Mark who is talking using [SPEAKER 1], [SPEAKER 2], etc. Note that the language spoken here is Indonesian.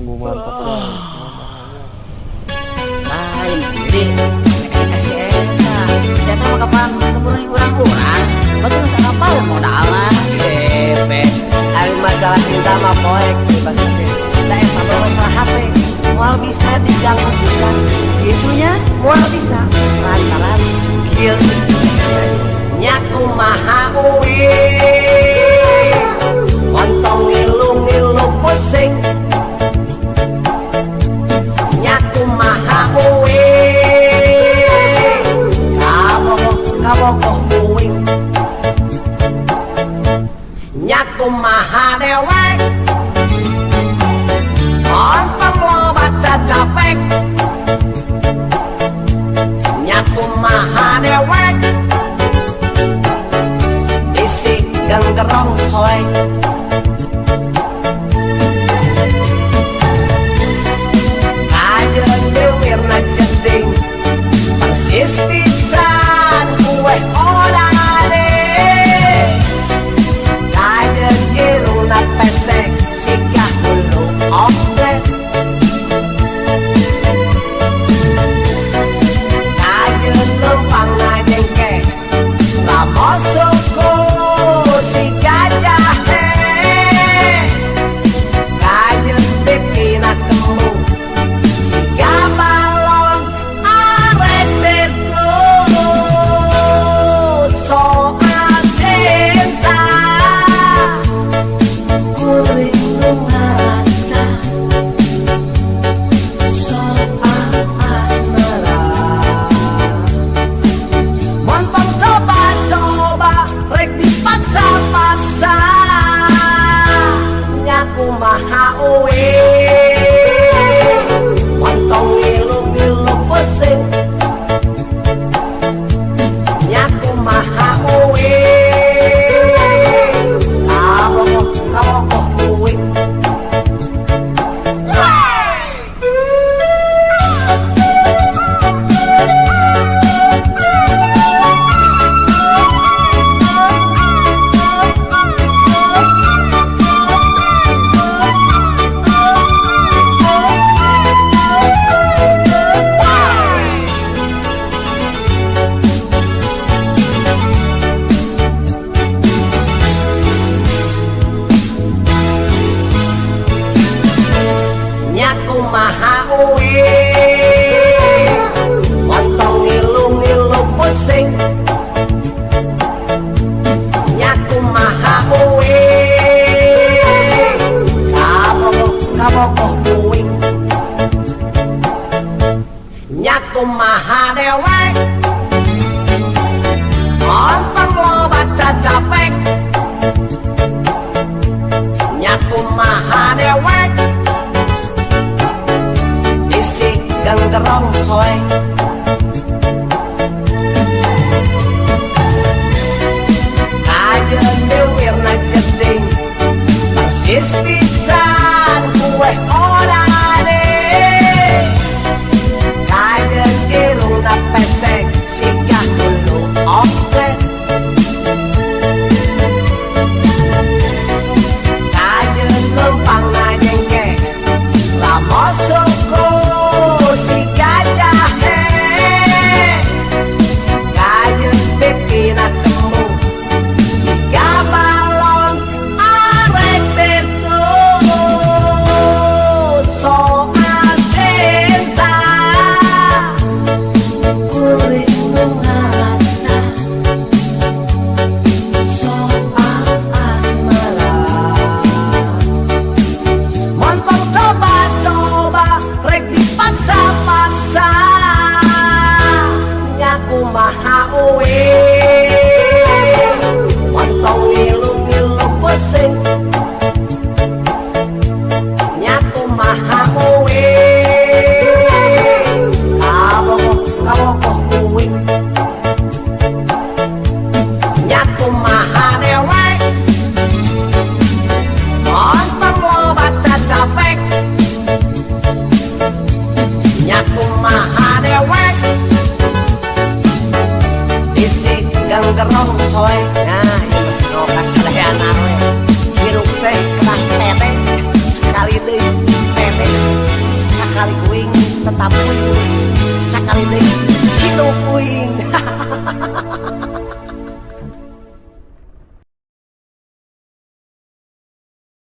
[SPEAKER 1] sungguh mantap ya.
[SPEAKER 2] Lain diri mereka kasih eta saya tahu kapan temurun kurang-kurang betul masalah apa yang modalnya
[SPEAKER 3] Bebe hari masalah cinta mah poek bebas hati kita emang masalah hati mual bisa diganggu bisa itunya mual bisa lantaran kieu nyaku maha uwi montong ngilu-ngilu pusing nyaku maha uwi kabokok uwing nyaku maha dewek ontong lobat capek nyaku maha dewek isi genggerong soe kajeun dewirna jeding persis pisan kue odade kajeun irungna pesek sikah hulu oke kajeun lempang ngajengke ramosuku si gajah kajeun pipina kemu si gabalon arek beku soal cinta kuring ngerasa soal asmara montong coba-coba rek dipaksa-paksa nyaku maha uwi montong ngilu-ngilu pusing nyaku maha uwi kabokok uwi nyaku maha uwi montong ngilu-ngilu pusing nyaku maha uwi kabokok uwing nyaku maha dewek ontong lobat capek nyaku maha dewek isi genggerong soe kajeun dewirna jeding persis pisan kue odade kajeun irungna pesek sikah hulu oke kajeun lempang ngajengke ramosuku si gajah kajeun pipina kemu si gabalon arek beku soal cinta kuring ngerasa soal asmara montong coba-coba rek dipaksa-paksa nyaku maha uwi montong ngilu-ngilu pusing nyaku maha uwi kabokok uwing nyaku maha dewek ontong lobat capek nyaku maha dewek isi genggerong soe nah itu kasih anak hirup teh kena tete sekali deh tete tetap puing sakali deui hidup puing